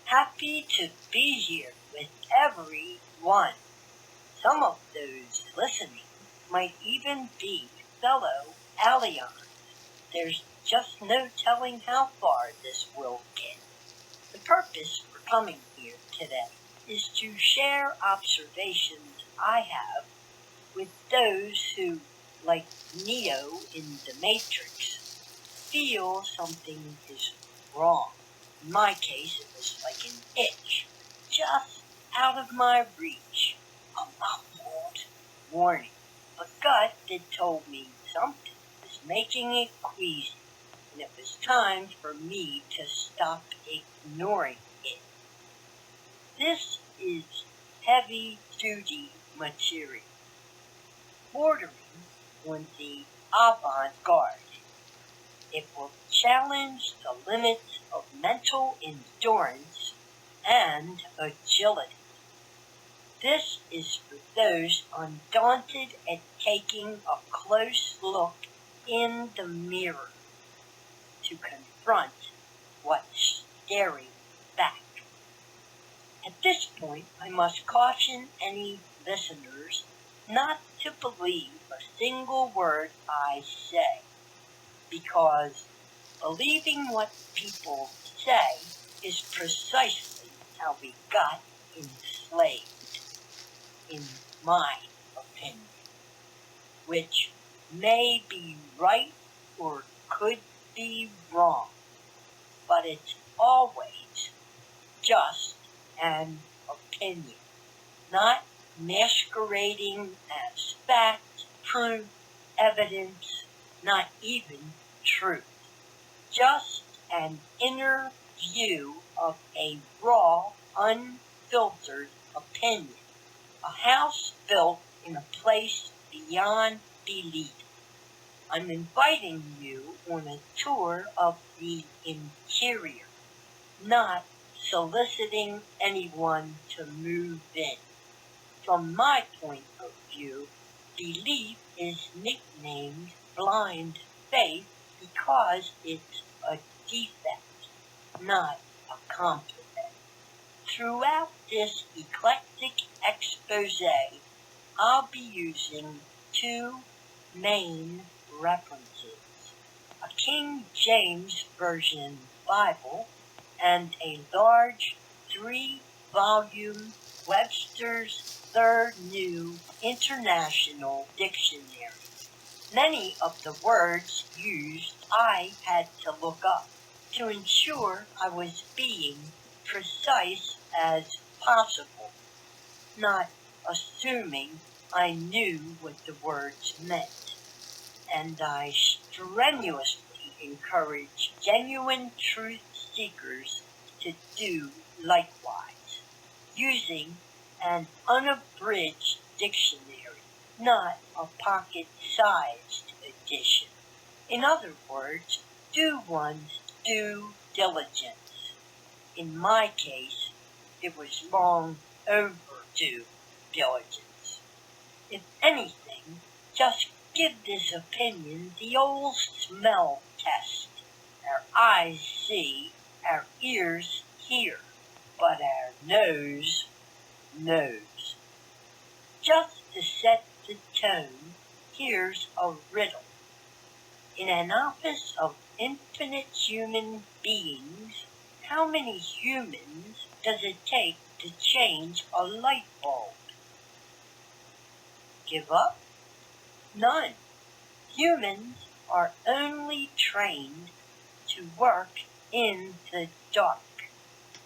Happy to be here with everyone. Some of those listening might even be fellow alleons. There's just no telling how far this will get. The purpose for coming here today is to share observations I have with those who, like Neo in the Matrix, feel something is wrong. In my case, it was like an itch, just out of my reach. A muffled warning. But gut that told me something was making it queasy, and it was time for me to stop ignoring it. This is heavy-duty material, bordering on the avant-garde. It will challenge the limits of mental endurance and agility. This is for those undaunted at taking a close look in the mirror to confront what's staring back. At this point, I must caution any listeners not to believe a single word I say, because believing what people say is precisely how we got enslaved, in my opinion, which may be right or could be wrong, but it's always just an opinion, not masquerading as fact, proof, evidence, not even truth. Just an inner view of a raw, unfiltered opinion. A house built in a place beyond belief. I'm inviting you on a tour of the interior, not soliciting anyone to move in. From my point of view, belief is nicknamed blind faith because it's a defect, not a compliment. Throughout this eclectic expose, I'll be using two main references: a King James Version Bible and a large 3-volume Webster's Third New International Dictionary. Many of the words used I had to look up to ensure I was being precise as possible, not assuming I knew what the words meant. And I strenuously encourage genuine truth seekers to do likewise, using an unabridged dictionary, not a pocket-sized edition. In other words, do one's due diligence. In my case, it was long overdue diligence. If anything, just give this opinion the old smell test. Our eyes see, our ears hear, but our nose knows. Just to set the tone, here's a riddle. In an office of infinite human beings, how many humans does it take to change a light bulb? Give up? None. Humans are only trained to work in the dark.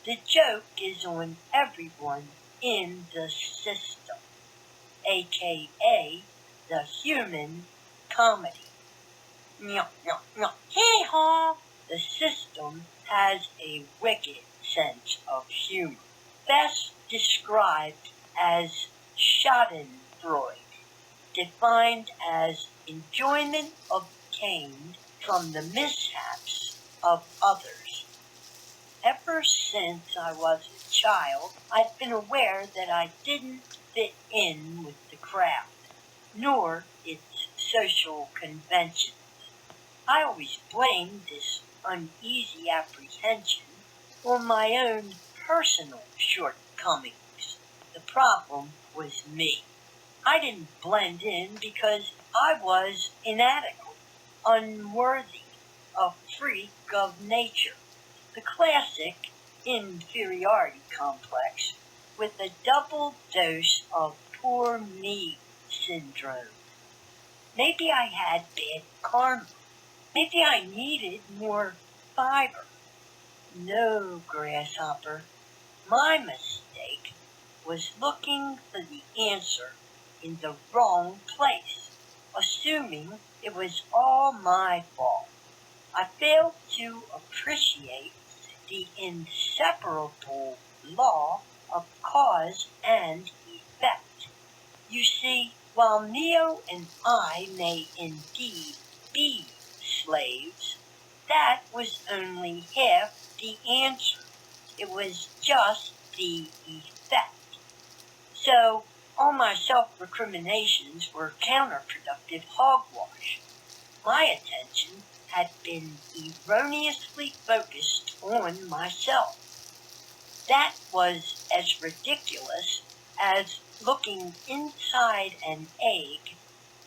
The joke is on everyone in the system, aka the human comedy. Hee-haw! The system has a wicked sense of humor, best described as schadenfreude, defined as enjoyment obtained from the mishaps of others. Ever since I was a child, I've been aware that I didn't fit in with the crowd, nor its social conventions. I always blamed this uneasy apprehension on my own personal shortcomings. The problem was me. I didn't blend in because I was inadequate, unworthy, a freak of nature. The classic inferiority complex with a double dose of poor me syndrome. Maybe I had bad karma. Maybe I needed more fiber. No, grasshopper. My mistake was looking for the answer in the wrong place, assuming it was all my fault. I failed to appreciate the inseparable law of cause and effect. You see, while Neo and I may indeed be slaves, that was only half the answer. It was just the effect. So, all my self-recriminations were counterproductive hogwash. My attention had been erroneously focused on myself. That was as ridiculous as looking inside an egg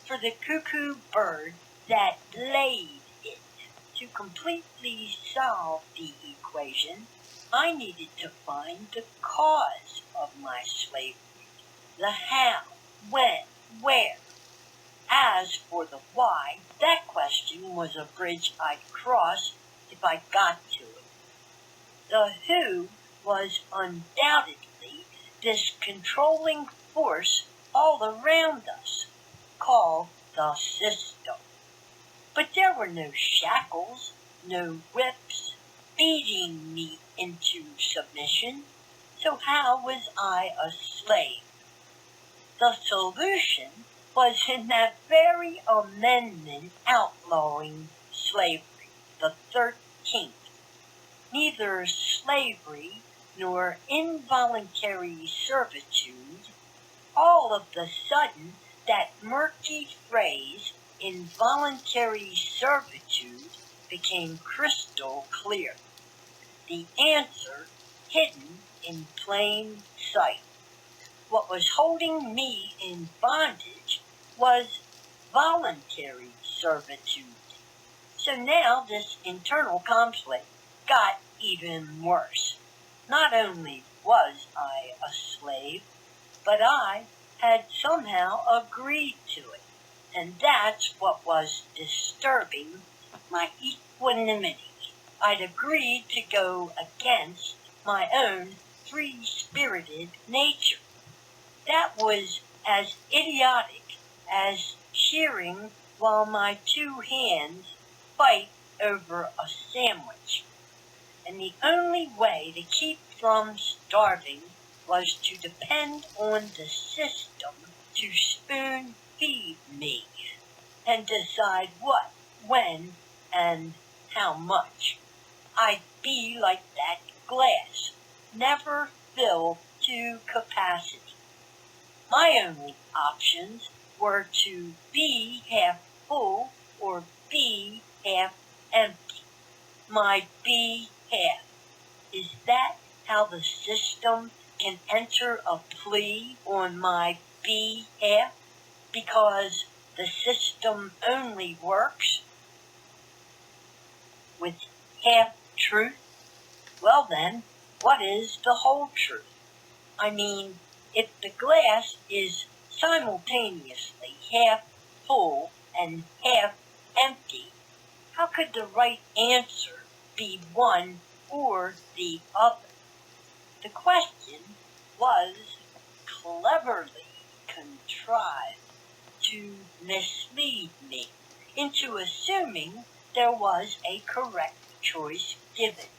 for the cuckoo bird that laid it. To completely solve the equation, I needed to find the cause of my slavery. The how, when, where. As for the why, that question was a bridge I'd cross if I got to it. The who was undoubtedly this controlling force all around us, called the system. But there were no shackles, no whips, beating me into submission. So how was I a slave? The solution was in that very amendment outlawing slavery, the 13th. Neither slavery nor involuntary servitude. All of the sudden, that murky phrase, involuntary servitude, became crystal clear. The answer hidden in plain sight. What was holding me in bondage was voluntary servitude. So now this internal conflict got even worse. Not only was I a slave, but I had somehow agreed to it. And that's what was disturbing my equanimity. I'd agreed to go against my own free-spirited nature. That was as idiotic as cheering while my two hands fight over a sandwich. And the only way to keep from starving was to depend on the system to spoon feed me and decide what, when, and how much. I'd be like that glass, never filled to capacity. My only options were to be half full or be half empty. My be half. Is that how the system can enter a plea on my be half? Because the system only works with half truth? Well then, what is the whole truth? I mean, if the glass is simultaneously half full and half empty, how could the right answer be one or the other? The question was cleverly contrived to mislead me into assuming there was a correct choice given.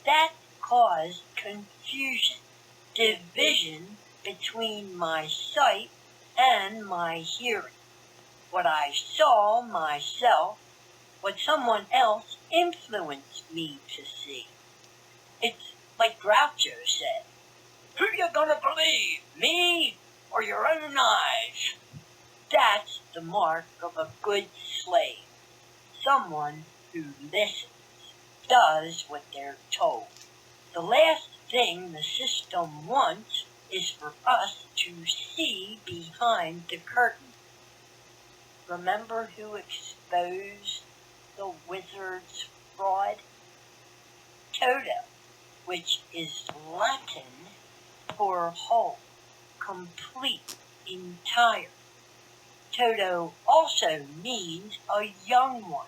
That caused confusion, division between my sight and my hearing. What I saw myself, what someone else influenced me to see. It's like Groucho said, who you gonna believe, me or your own eyes? That's the mark of a good slave. Someone who listens, does what they're told. The last thing the system wants is for us to see behind the curtain. Remember who exposed the wizard's fraud? Toto, which is Latin for whole, complete, entire. Toto also means a young one,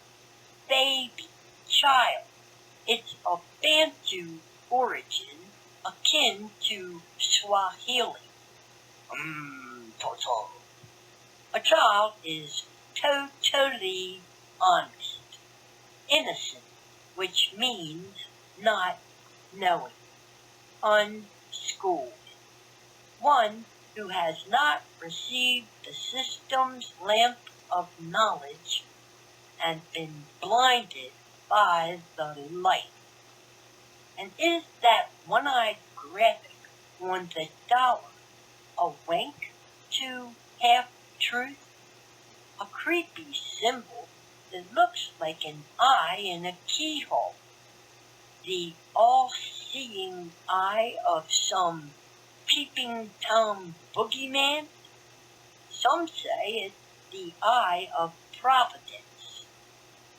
baby, child. It's of Bantu origin, akin to Swahili. Toto. A child is totally honest, innocent, which means not knowing, unschooled. One who has not received the system's lamp of knowledge and been blinded by the light. And is that one-eyed graphic on the dollar a wink to half-truth? A creepy symbol that looks like an eye in a keyhole. The all-seeing eye of some peeping Tom boogeyman? Some say it's the eye of Providence.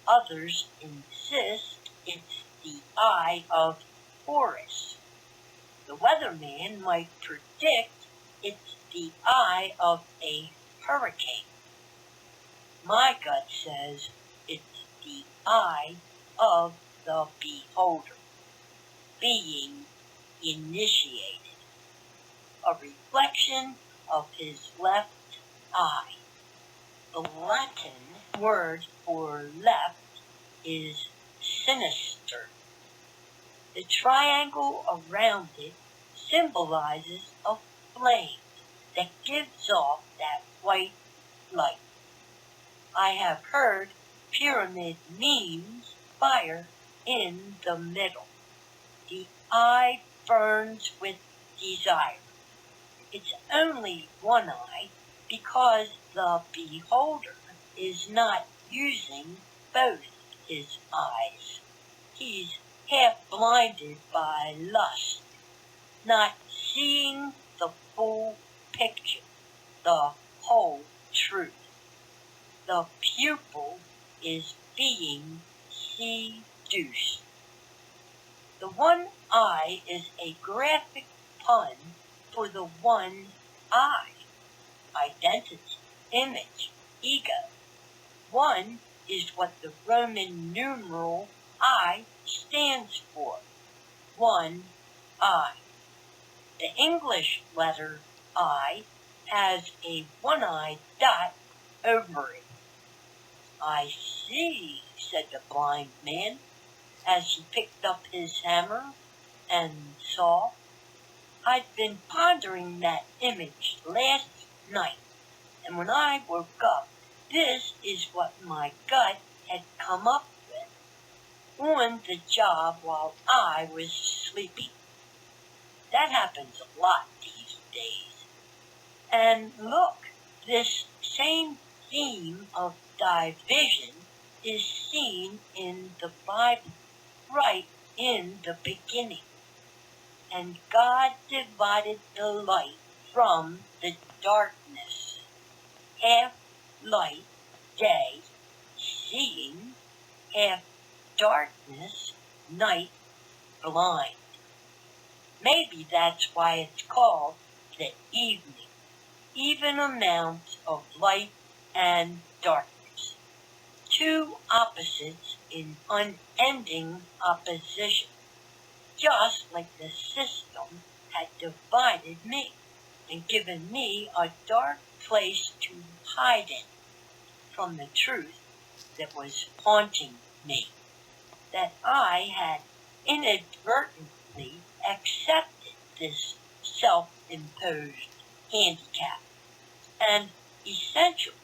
Others insist it's the eye of Horus. The weatherman might predict it's the eye of a hurricane. My gut says it's the eye of the beholder, being initiated, a reflection of his left eye. The Latin word for left is sinister. The triangle around it symbolizes a flame that gives off that white light. I have heard pyramid means fire in the middle. The eye burns with desire. It's only one eye because the beholder is not using both his eyes. He's half blinded by lust, not seeing the full picture, the whole truth. The pupil is being seduced. The one eye is a graphic pun for the one eye, identity, image, ego. One is what the Roman numeral I stands for. One eye. The English letter I has a one-eyed dot over it. I see, said the blind man, as he picked up his hammer and saw. I'd been pondering that image last night, and when I woke up, this is what my gut had come up with, on the job while I was sleeping. That happens a lot these days. And look, this same theme of division is seen in the Bible, right in the beginning. And God divided the light from the darkness. Half light, day, seeing, half darkness, night, blind. Maybe that's why it's called the evening. Even amounts of light and darkness. Two opposites in unending opposition. Just like the system had divided me and given me a dark place to hide in from the truth that was haunting me. That I had inadvertently accepted this self-imposed handicap and essentially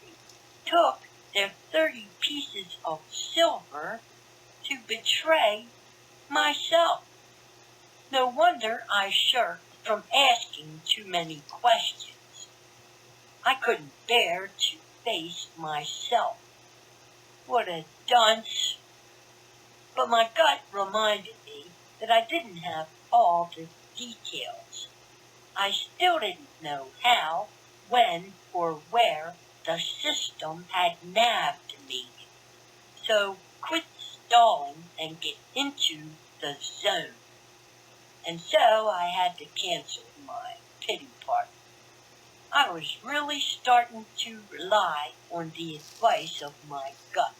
took their 30 pieces of silver to betray myself. No wonder I shirked from asking too many questions. I couldn't bear to face myself. What a dunce. But my gut reminded me that I didn't have all the details. I still didn't know how, when, or where the system had nabbed me. So quit stalling and get into the zone. And so I had to cancel my pity party. I was really starting to rely on the advice of my gut.